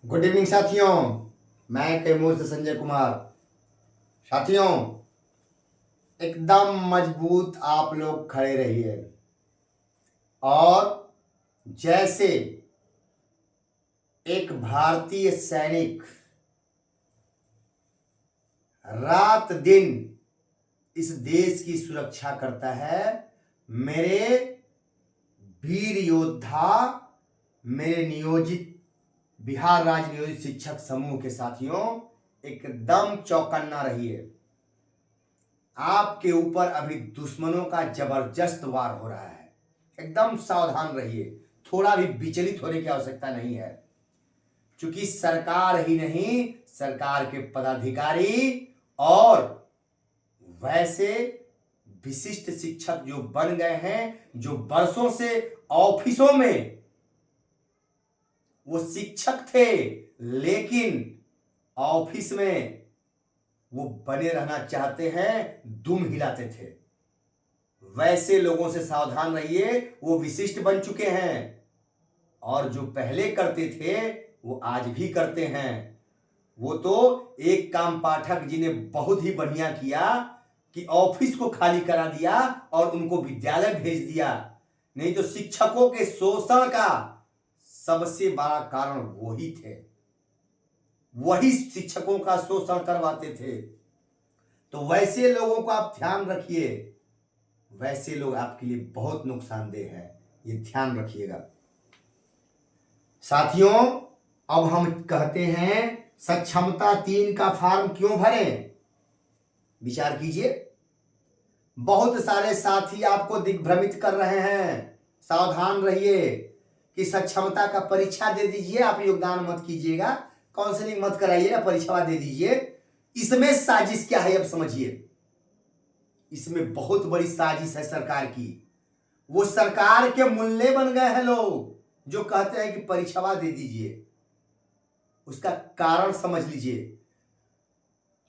Good evening साथियों। मैं कैमूर से संजय कुमार। साथियों, एकदम मजबूत आप लोग खड़े रहिए और जैसे एक भारतीय सैनिक रात दिन इस देश की सुरक्षा करता है, मेरे वीर योद्धा, मेरे नियोजित बिहार राज्य नियोजित शिक्षक समूह के साथियों, एकदम चौकन्ना रहिए। आपके ऊपर अभी दुश्मनों का जबरदस्त वार हो रहा है। एकदम सावधान रहिए, थोड़ा भी विचलित होने की आवश्यकता नहीं है, क्योंकि सरकार ही नहीं, सरकार के पदाधिकारी और वैसे विशिष्ट शिक्षक जो बन गए हैं, जो वर्षों से ऑफिसों में वो शिक्षक थे लेकिन ऑफिस में वो बने रहना चाहते हैं, दुम हिलाते थे, वैसे लोगों से सावधान रहिए। वो विशिष्ट बन चुके हैं और जो पहले करते थे वो आज भी करते हैं। वो तो एक काम पाठक जी ने बहुत ही बढ़िया किया कि ऑफिस को खाली करा दिया और उनको विद्यालय भेज दिया, नहीं तो शिक्षकों के शोषण का सबसे बड़ा कारण वही थे, वही शिक्षकों का शोषण करवाते थे। तो वैसे लोगों को आप ध्यान रखिए, वैसे लोग आपके लिए बहुत नुकसानदेह है, ये ध्यान रखिएगा। साथियों, अब हम कहते हैं सक्षमता 3 का फॉर्म क्यों भरें, विचार कीजिए। बहुत सारे साथी आपको दिग्भ्रमित कर रहे हैं, सावधान रहिए कि सक्षमता का परीक्षा दे दीजिए, आप योगदान मत कीजिएगा, काउंसलिंग मत कराइएगा, परीक्षा दे दीजिए। इसमें साजिश क्या है अब समझिए। इसमें बहुत बड़ी साजिश है सरकार की। वो सरकार के मुल्ले बन गए हैं लोग जो कहते हैं कि परीक्षा दे दीजिए। उसका कारण समझ लीजिए।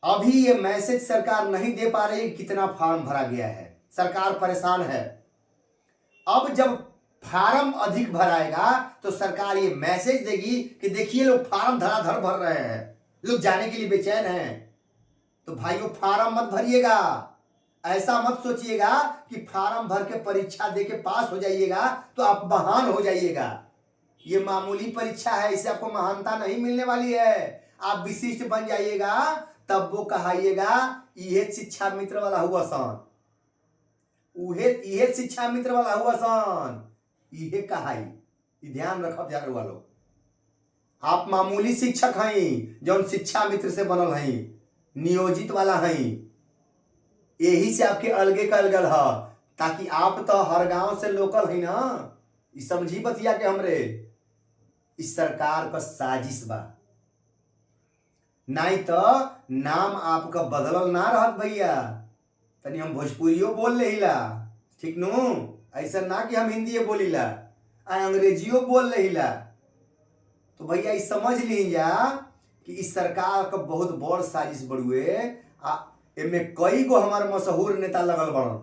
अभी ये मैसेज सरकार नहीं दे पा रही कितना फॉर्म भरा गया है, सरकार परेशान है। अब जब फार्म अधिक भराएगा तो सरकार ये मैसेज देगी कि देखिए लोग फार्म धड़ाधड़ भर रहे हैं, लोग जाने के लिए बेचैन हैं। तो भाइयों, फार्म मत भरिएगा। ऐसा मत सोचिएगा कि फार्म भर के परीक्षा दे के पास हो जाइएगा तो आप महान हो जाइएगा। ये मामूली परीक्षा है, इससे आपको महानता नहीं मिलने वाली है। आप विशिष्ट बन जाइएगा तब वो कहाइएगा यह शिक्षा मित्र वाला हुआ सन, यह शिक्षा मित्र वाला हुआ सन, यह कहाई। ध्यान रखो जा रहे वालों, आप मामूली शिक्षक हैं जो शिक्षा मित्र से बनल हैं, नियोजित वाला हैं, यही से आपके अलगे का अलगल है, ताकि आप तो हर गांव से लोकल है ना। इस समझी बतिया के हमरे इस सरकार का साजिश बा, नहीं तो नाम आपका बदलल ना रहत भैया। तनी हम भोजपुरियो बोल लेहिला, ठीक नु, ऐसा ना कि हम हिंदी बोलीला अंग्रेजियो बोल लेहिला। तो भैया इस समझ लीजा कि इस सरकार का बहुत बड़ साजिश बड़ुए। इनमें कई गो हमारे मशहूर नेता लगल बड़न,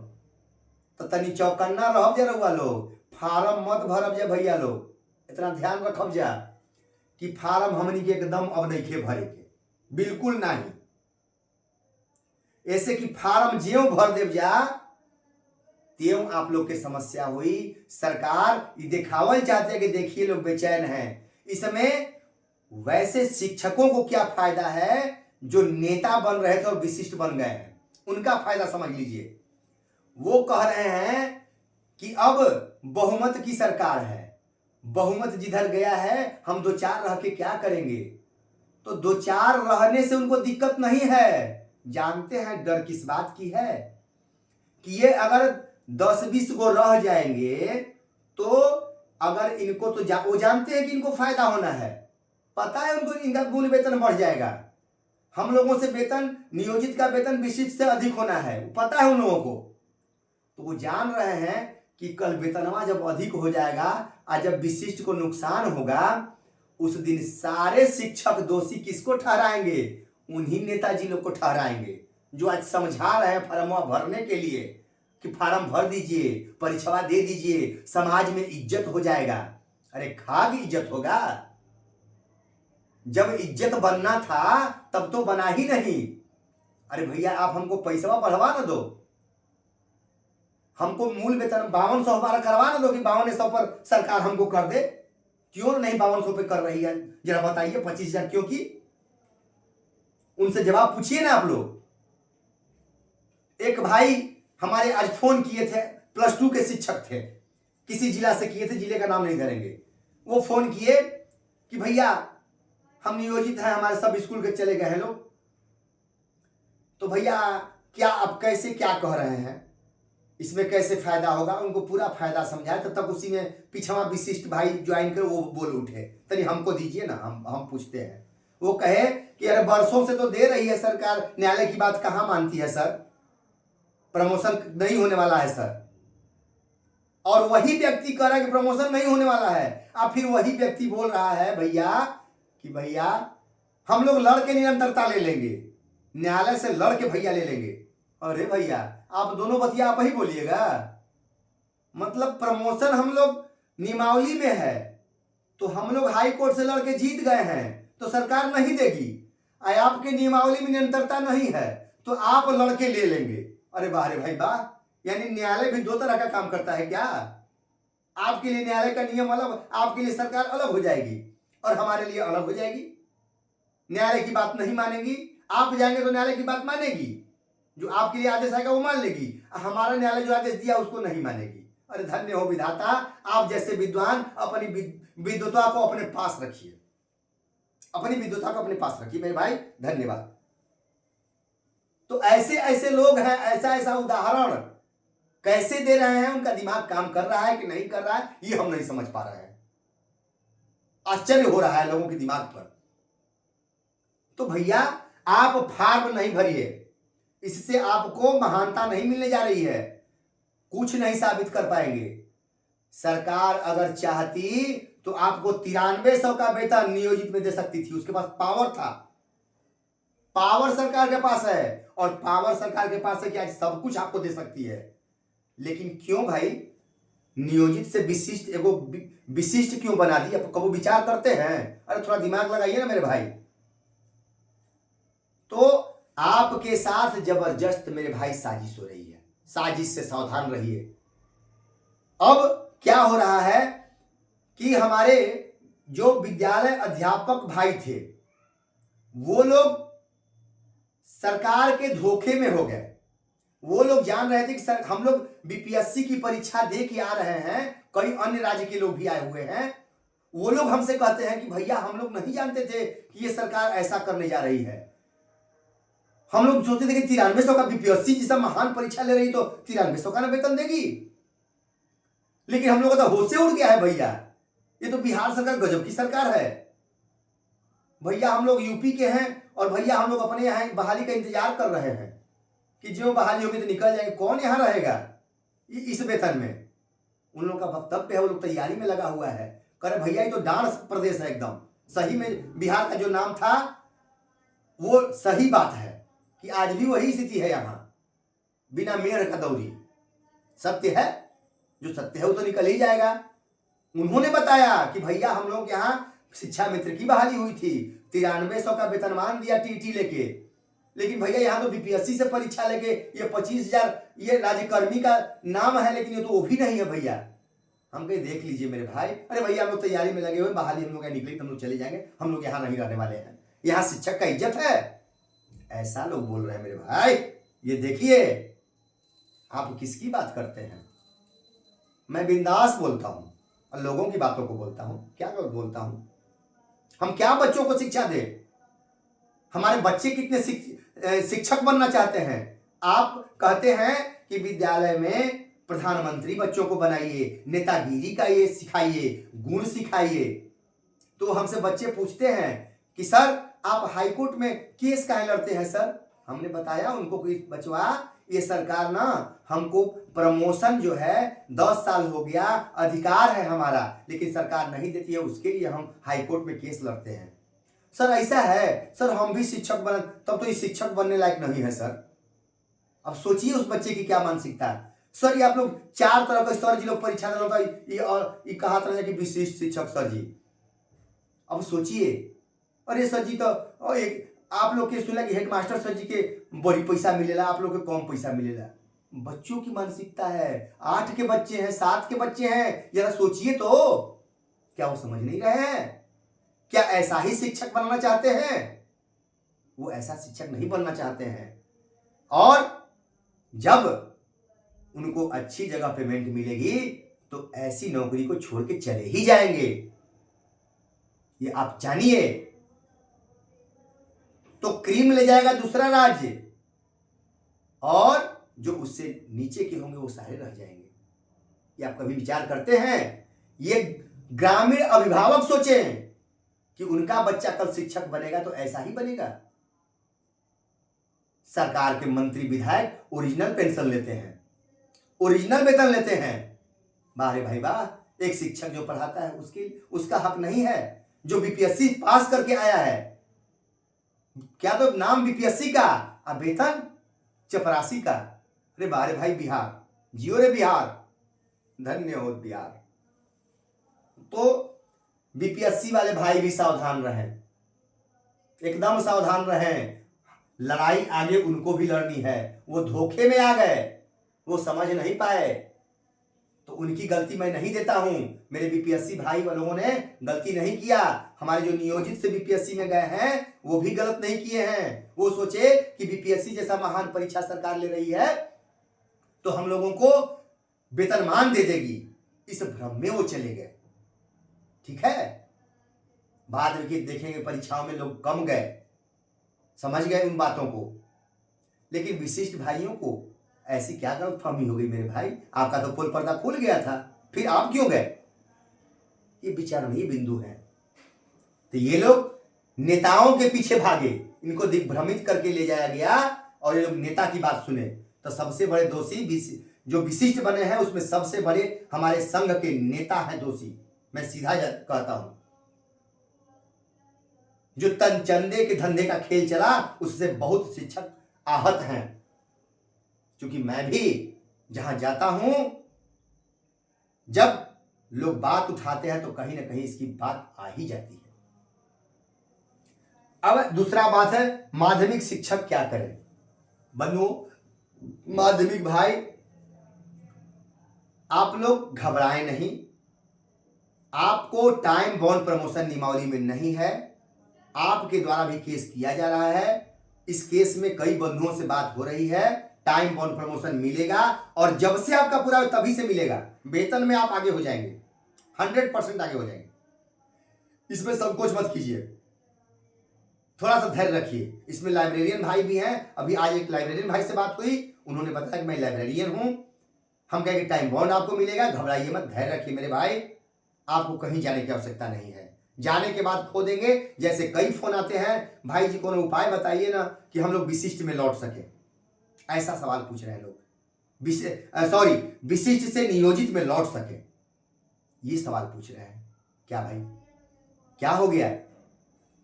तो तनी चौकन्ना रह जा रहुआ लोग, फार्म मत भरब जा भैया लोग, इतना ध्यान रखब जा कि फार्म हमनी के एकदम अब नहीं खे भरे के, बिल्कुल नहीं। ऐसे कि फार्म ज्यों भर देव जा त्यों आप लोग के समस्या हुई। सरकार ये दिखावल चाहते हैं कि देखिए लोग बेचैन हैं। इसमें वैसे शिक्षकों को क्या फायदा है जो नेता बन रहे थे और विशिष्ट बन गए हैं, उनका फायदा समझ लीजिए। वो कह रहे हैं कि अब बहुमत की सरकार है, बहुमत जिधर गया है हम 2-4 रह के क्या करेंगे। तो 2-4 रहने से उनको दिक्कत नहीं है। जानते हैं डर किस बात की है कि ये अगर 10-20 गो रह जाएंगे तो अगर इनको तो वो जानते हैं कि इनको फायदा होना है, पता है उनको, इनका मूल वेतन बढ़ जाएगा। हम लोगों से वेतन, नियोजित का वेतन विशिष्ट से अधिक होना है, पता है उन लोगों को। तो वो जान रहे हैं कि कल वेतनवा जब अधिक हो जाएगा और जब विशिष्ट को नुकसान होगा, उस दिन सारे शिक्षक दोषी किसको ठहराएंगे, उन्हीं नेताजी लोग को ठहराएंगे जो आज समझा रहे हैं फॉर्म भरने के लिए कि फार्म भर दीजिए, परीक्षा दे दीजिए, समाज में इज्जत हो जाएगा। अरे खाग इज्जत होगा, जब इज्जत बनना था तब तो बना ही नहीं। अरे भैया आप हमको पैसा बढ़वा ना दो, हमको मूल वेतन 5200 हमारा करवा ना दो कि 5200 पर सरकार हमको कर दे। क्यों नहीं 5200 पे कर रही है, जरा बताइए। 25,000 क्यों की? उनसे जवाब पूछिए ना आप लोग। एक भाई हमारे आज फोन किए थे, +2 के शिक्षक थे, किसी जिला से किए थे, जिले का नाम नहीं धरेंगे। वो फोन किए कि भैया हम नियोजित हैं, हमारे सब स्कूल के चले गए हैं लोग, तो भैया क्या आप कैसे क्या कह रहे हैं, इसमें कैसे फायदा होगा। उनको पूरा फायदा समझाया, तब तक उसी में पिछवा विशिष्ट भाई ज्वाइन कर वो बोल उठे, तनी हमको दीजिए ना, हम पूछते हैं। वो कहे कि अरे वर्षों से तो दे रही है सरकार, न्यायालय की बात कहाँ मानती है सर, प्रमोशन नहीं होने वाला है सर। और वही व्यक्ति कह रहा है कि प्रमोशन नहीं होने वाला है, अब फिर वही व्यक्ति बोल रहा है भैया कि भैया हम लोग लड़ के निरंतरता ले लेंगे, न्यायालय से लड़ के भैया ले लेंगे। अरे भैया आप दोनों बतिया आप ही बोलिएगा, मतलब प्रमोशन हम लोग नियमावली में है, तो हम लोग हाई कोर्ट से लड़के जीत गए हैं तो सरकार नहीं देगी, आपके नियमावली में निरंतरता नहीं है तो आप लड़के ले लेंगे। अरे वाह रे भाई वाह, यानी न्यायालय भी दो तरह का काम करता है क्या? आपके लिए न्यायालय का नियम अलग, आपके लिए सरकार अलग हो जाएगी और हमारे लिए अलग हो जाएगी। न्यायालय की बात नहीं मानेगी, आप जाएंगे तो न्यायालय की बात मानेगी, जो आपके लिए आदेश आएगा वो मान लेगी, हमारा न्यायालय जो आदेश दिया उसको नहीं मानेगी। अरे धन्य हो विधाता, आप जैसे विद्वान अपनी विद्वता को अपने पास रखिए, अपनी विद्वता को अपने पास रखिए मेरे भाई, धन्यवाद। तो ऐसे ऐसे लोग हैं, ऐसा ऐसा उदाहरण कैसे दे रहे हैं, उनका दिमाग काम कर रहा है कि नहीं कर रहा है ये हम नहीं समझ पा रहे हैं। आश्चर्य हो रहा है लोगों के दिमाग पर। तो भैया आप फॉर्म नहीं भरिए, इससे आपको महानता नहीं मिलने जा रही है, कुछ नहीं साबित कर पाएंगे। सरकार अगर चाहती तो आपको 9300 का वेतन नियोजित में दे सकती थी, उसके पास पावर था, पावर सरकार के पास है, और पावर सरकार के पास है कि आज सब कुछ आपको दे सकती है। लेकिन क्यों भाई नियोजित से विशिष्ट एगो विशिष्ट क्यों बना दी? अब कबो विचार करते हैं? अरे थोड़ा दिमाग लगाइए ना मेरे भाई। तो आपके साथ जबरदस्त मेरे भाई साजिश हो रही है, साजिश से सावधान रहिए। अब क्या हो रहा है कि हमारे जो विद्यालय अध्यापक भाई थे वो लोग सरकार के धोखे में हो गए। वो लोग जान रहे थे कि सर हम लोग बीपीएससी की परीक्षा दे के आ रहे हैं, कई अन्य राज्य के लोग भी आए हुए हैं, वो लोग हमसे कहते हैं कि भैया हम लोग नहीं जानते थे कि ये सरकार ऐसा करने जा रही है। हम लोग सोचते थे कि 9300 का बीपीएससी जैसा महान परीक्षा ले रही तो 9300 का ना वेतन देगी, लेकिन हम लोग का तो होश से उड़ गया है भैया, ये तो बिहार सरकार गजब की सरकार है भैया। हम लोग यूपी के हैं और भैया हम लोग अपने यहाँ बहाली का इंतजार कर रहे हैं कि जो बहाली होगी तो निकल जाएंगे, कौन यहाँ रहेगा इस वेतन में। उन लोगों का वक्तव्य है, वो लोग तैयारी में लगा हुआ है, करे भैया ये तो डांस प्रदेश है एकदम। सही में बिहार का जो नाम था वो सही बात है कि आज भी वही स्थिति है यहाँ, बिना मेढ़ का दौरी। सत्य है, जो सत्य है वो तो निकल ही जाएगा। उन्होंने बताया कि भैया हम लोग यहाँ शिक्षा मित्र की बहाली हुई थी, 9300 का वेतनमान दिया टीटी लेके, लेकिन भैया यहाँ तो बीपीएससी से परीक्षा लेके ये 25,000 ये राज्यकर्मी का नाम है, लेकिन ये तो वो भी नहीं है भैया। हम कहीं देख लीजिए मेरे भाई, अरे भैया हम लोग तैयारी में लगे हुए, बहाली हम लोग निकले हम लोग चले जाएंगे, हम लोग यहाँ नहीं रहने वाले हैं, यहाँ शिक्षक का इज्जत है, ऐसा लोग बोल रहे हैं मेरे भाई। ये देखिए आप किसकी बात करते हैं। मैं बिंदास बोलता हूँ और लोगों की बातों को बोलता हूँ। क्या बोलता हूँ, हम क्या बच्चों को शिक्षा दे, हमारे बच्चे कितने शिक्षक बनना चाहते हैं। आप कहते हैं कि विद्यालय में प्रधानमंत्री बच्चों को बनाइए, नेतागिरी का ये सिखाइए, गुण सिखाइए, तो हमसे बच्चे पूछते हैं कि सर आप हाईकोर्ट में केस काहे लड़ते हैं सर। हमने बताया उनको कि बचवा ये सरकार ना हमको प्रमोशन जो है 10 साल हो गया, अधिकार है हमारा, लेकिन सरकार नहीं देती है, उसके लिए हम हाईकोर्ट में केस लड़ते हैं। सर ऐसा है सर, हम भी शिक्षक बन, तब तो ये शिक्षक बनने लायक नहीं है सर। अब सोचिए उस बच्चे की क्या मानसिकता है। सर ये आप लोग 4 तरह के सर जी लोग परीक्षा देना था, ये कहा था कि विशिष्ट शिक्षक सर जी। अब सोचिए अरे सर जी तो एक आप लोग के सुना कि हेडमास्टर सर जी के बड़ी पैसा मिलेला, आप लोग के कम पैसा मिलेला। बच्चों की मानसिकता है, 8 के बच्चे हैं, 7 के बच्चे हैं, जरा सोचिए तो, क्या वो समझ नहीं रहे हैं? क्या ऐसा ही शिक्षक बनना चाहते हैं? वो ऐसा शिक्षक नहीं बनना चाहते हैं। और जब उनको अच्छी जगह पेमेंट मिलेगी तो ऐसी नौकरी को छोड़ के चले ही जाएंगे, ये आप जानिए। तो क्रीम ले जाएगा दूसरा राज्य और जो उससे नीचे के होंगे वो सारे रह जाएंगे। ये आप कभी विचार करते हैं? ये ग्रामीण अभिभावक सोचें कि उनका बच्चा कल शिक्षक बनेगा तो ऐसा ही बनेगा। सरकार के मंत्री विधायक ओरिजिनल पेंशन लेते हैं, ओरिजिनल वेतन लेते हैं। वाह रे भाई वाह, एक शिक्षक जो पढ़ाता है उसका हक नहीं है? जो बीपीएससी पास करके आया है, क्या तो नाम बीपीएससी का और वेतन चपरासी का। अरे वाह रे भाई बिहार, जियो रे बिहार, धन्य हो बिहार। तो बीपीएससी वाले भाई भी सावधान रहें, एकदम सावधान रहें। लड़ाई आगे उनको भी लड़नी है। वो धोखे में आ गए, वो समझ नहीं पाए, तो उनकी गलती मैं नहीं देता हूं। मेरे बीपीएससी भाई लोगों ने गलती नहीं किया। हमारे जो नियोजित से बीपीएससी में गए हैं वो भी गलत नहीं किए हैं। वो सोचे कि बीपीएससी जैसा महान परीक्षा सरकार ले रही है तो हम लोगों को वेतनमान दे देगी, इस भ्रम में वो चले गए। ठीक है, बाद में देखेंगे परीक्षाओं में लोग कम गए, समझ गए उन बातों को। लेकिन विशिष्ट भाइयों को ऐसी क्या गलतफहमी हो गई मेरे भाई? आपका तो पोल पर्दा खुल गया था, फिर आप क्यों गए? ये विचार में ये बिंदु है। तो ये लोग नेताओं के पीछे भागे, इनको दिग्भ्रमित करके ले जाया गया और ये लोग नेता की बात सुने। तो सबसे बड़े दोषी जो विशिष्ट बने हैं उसमें सबसे बड़े हमारे संघ के नेता हैं दोषी। मैं सीधा कहता हूं, जो तनचंदे के धंधे का खेल चला उससे बहुत शिक्षक आहत हैं। क्योंकि मैं भी जहां जाता हूं, जब लोग बात उठाते हैं तो कहीं ना कहीं इसकी बात आ ही जाती है। अब दूसरा बात है माध्यमिक शिक्षक क्या करें। बंधुओं, माध्यमिक भाई आप लोग घबराएं नहीं, आपको टाइम बाउंड प्रमोशन नियमावली में नहीं है। आपके द्वारा भी केस किया जा रहा है, इस केस में कई बंधुओं से बात हो रही है। टाइम बाउंड प्रमोशन मिलेगा और जब से आपका पूरा तभी से मिलेगा। वेतन में आप आगे हो जाएंगे, 100% आगे हो जाएंगे। इसमें संकोच मत कीजिए, थोड़ा सा धैर्य रखिए। इसमें लाइब्रेरियन भाई भी हैं। अभी आज एक लाइब्रेरियन भाई से बात हुई, उन्होंने बताया कि मैं लाइब्रेरियन हूं। हम कहेंगे टाइम बाउंड आपको मिलेगा, घबराइए मत, धैर्य रखिए मेरे भाई। आपको कहीं जाने की आवश्यकता नहीं है, जाने के बाद खो देंगे। जैसे कई फोन आते हैं, भाई जी कोनो उपाय बताइए ना कि हम लोग विशिष्ट में लौट सके। ऐसा सवाल पूछ रहे हैं लोग, विशिष्ट से नियोजित में लौट सके, ये सवाल पूछ रहे हैं। क्या भाई क्या हो गया?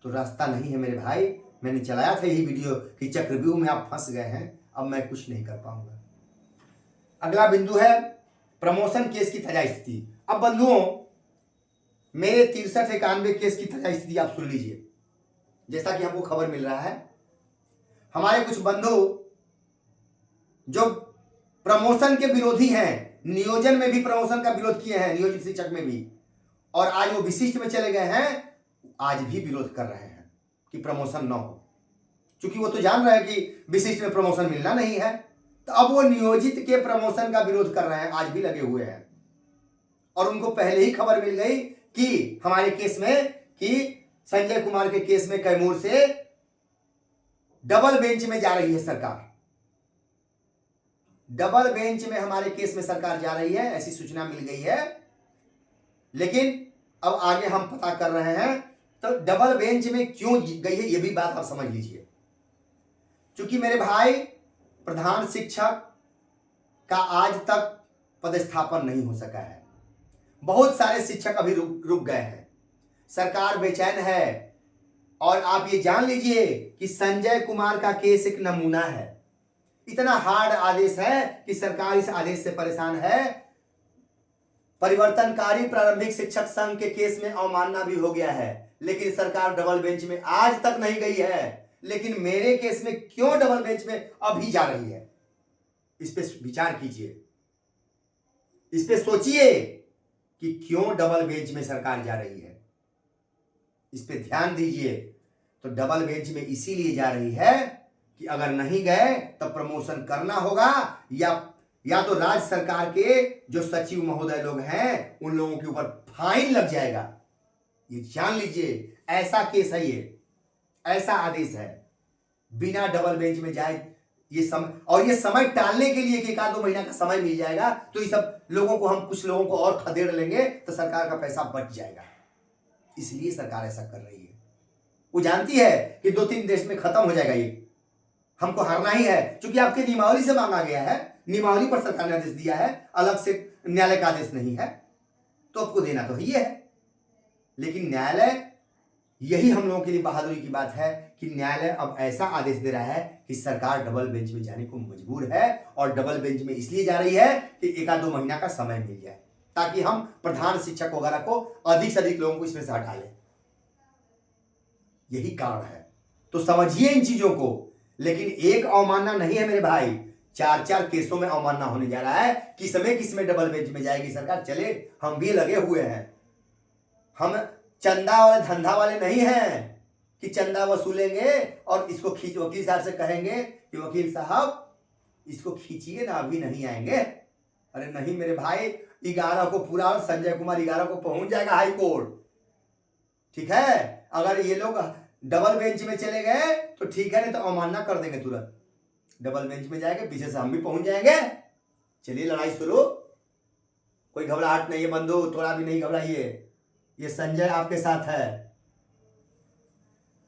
तो रास्ता नहीं है मेरे भाई। मैंने चलाया था यही वीडियो कि चक्रव्यूह में आप फंस गए हैं, अब मैं कुछ नहीं कर पाऊंगा। अगला बिंदु है प्रमोशन केस की ताजा स्थिति। अब बंधुओं, मेरे 63-91 केस की ताजा स्थिति आप सुन लीजिए। जैसा कि हमको खबर मिल रहा है, हमारे कुछ बंधु जो प्रमोशन के विरोधी हैं, नियोजन में भी प्रमोशन का विरोध किए हैं, नियोजित शिक्षक में भी, और आज वो विशिष्ट में चले गए हैं, आज भी विरोध कर रहे हैं कि प्रमोशन ना हो। क्योंकि वो तो जान रहे हैं कि विशिष्ट में प्रमोशन मिलना नहीं है, तो अब वो नियोजित के प्रमोशन का विरोध कर रहे हैं, आज भी लगे हुए हैं। और उनको पहले ही खबर मिल गई कि हमारे केस में, कि संजय कुमार के केस में कैमूर से डबल बेंच में जा रही है सरकार। डबल बेंच में हमारे केस में सरकार जा रही है, ऐसी सूचना मिल गई है। लेकिन अब आगे हम पता कर रहे हैं, तो डबल बेंच में क्यों गई है ये भी बात आप समझ लीजिए। क्योंकि मेरे भाई, प्रधान शिक्षक का आज तक पदस्थापन नहीं हो सका है। बहुत सारे शिक्षक अभी रुक गए हैं, सरकार बेचैन है। और आप ये जान लीजिए कि संजय कुमार का केस एक नमूना है। इतना हार्ड आदेश है कि सरकार इस आदेश से परेशान है। परिवर्तनकारी प्रारंभिक शिक्षक संघ के केस में अवमानना भी हो गया है, लेकिन सरकार डबल बेंच में आज तक नहीं गई है। लेकिन मेरे केस में क्यों डबल बेंच में अभी जा रही है, इस पे विचार कीजिए, इस पे सोचिए कि क्यों डबल बेंच में सरकार जा रही है, इस पे ध्यान दीजिए। तो डबल बेंच में इसीलिए जा रही है कि अगर नहीं गए तो प्रमोशन करना होगा, या तो राज्य सरकार के जो सचिव महोदय लोग हैं उन लोगों के ऊपर फाइन लग जाएगा। ये जान लीजिए, ऐसा केस है, ये ऐसा आदेश है। बिना डबल बेंच में जाए ये समय टालने के लिए कि 1-2 महीना का समय मिल जाएगा तो ये सब लोगों को, हम कुछ लोगों को और खदेड़ लेंगे तो सरकार का पैसा बच जाएगा। इसलिए सरकार ऐसा कर रही है। वो जानती है कि 2-3 देश में खत्म हो जाएगा, ये हमको हारना ही है। क्योंकि आपके नियमावली से मांगा गया है, नियमावली पर सरकार ने आदेश दिया है, अलग से न्यायालय का आदेश नहीं है, तो आपको देना तो ही है। लेकिन न्यायालय, यही हम लोगों के लिए बहादुरी की बात है कि न्यायालय अब ऐसा आदेश दे रहा है कि सरकार डबल बेंच में जाने को मजबूर है। और डबल बेंच में इसलिए जा रही है कि 1-2 महीना का समय मिल जाए, ताकि हम प्रधान शिक्षक वगैरह को अधिक से अधिक लोगों को इसमें से हटा लें। यही कारण है। तो समझिए इन चीजों को। लेकिन एक अवमानना नहीं है मेरे भाई, 4-4 केसों में अवमानना होने जा रहा है। किसमें डबल बेंच में जाएगी सरकार, चले, हम भी लगे हुए हैं। हम चंदा वाले धंधा वाले नहीं हैं कि चंदा वसूलेंगे और इसको वकील साहब से कहेंगे कि वकील साहब इसको खींचिए ना, अभी नहीं आएंगे। अरे नहीं मेरे भाई, 11 को पूरा, संजय कुमार 11 को पहुंच जाएगा हाई कोर्ट, ठीक है। अगर ये लोग डबल बेंच में चले गए तो ठीक है, नहीं तो अवमानना कर देंगे तुरंत। डबल बेंच में जाएंगे, पीछे से हम भी पहुंच जाएंगे। चलिए लड़ाई शुरू, कोई घबराहट नहीं है बंधु, थोड़ा भी नहीं घबराइए, ये संजय आपके साथ है।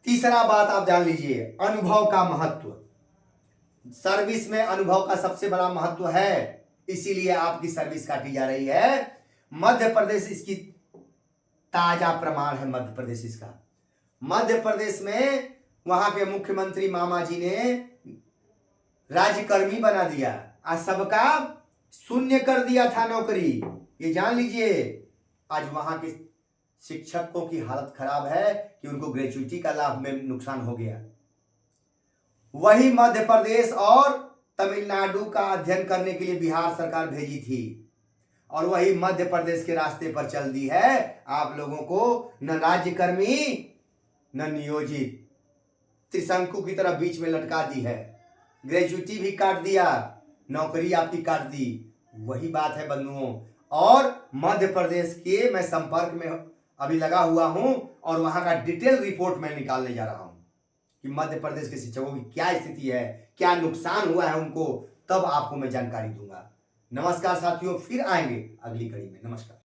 तीसरा बात आप जान लीजिए, अनुभव का महत्व। सर्विस में अनुभव का सबसे बड़ा महत्व है, इसीलिए आपकी सर्विस काटी जा रही है। मध्य प्रदेश इसकी ताजा प्रमाण है। मध्य प्रदेश इसका, मध्य प्रदेश में वहां के मुख्यमंत्री मामा जी ने राज्यकर्मी बना दिया, आज सबका शून्य कर दिया था नौकरी, ये जान लीजिए। आज वहां के शिक्षकों की हालत खराब है कि उनको ग्रेजुएटी का लाभ में नुकसान हो गया। वही मध्य प्रदेश और तमिलनाडु का अध्ययन करने के लिए बिहार सरकार भेजी थी, और वही मध्य प्रदेश के रास्ते पर चल दी है। आप लोगों को न राज्यकर्मी न नियोजित, त्रिशंकु की तरह बीच में लटका दी है। ग्रेजुएटी भी काट दिया, नौकरी आपकी काट दी। वही बात है बंधुओं। और मध्य प्रदेश के मैं संपर्क में अभी लगा हुआ हूं, और वहां का डिटेल रिपोर्ट मैं निकालने जा रहा हूं कि मध्य प्रदेश के शिक्षकों की क्या स्थिति है, क्या नुकसान हुआ है उनको, तब आपको मैं जानकारी दूंगा। नमस्कार साथियों, फिर आएंगे अगली कड़ी में। नमस्कार।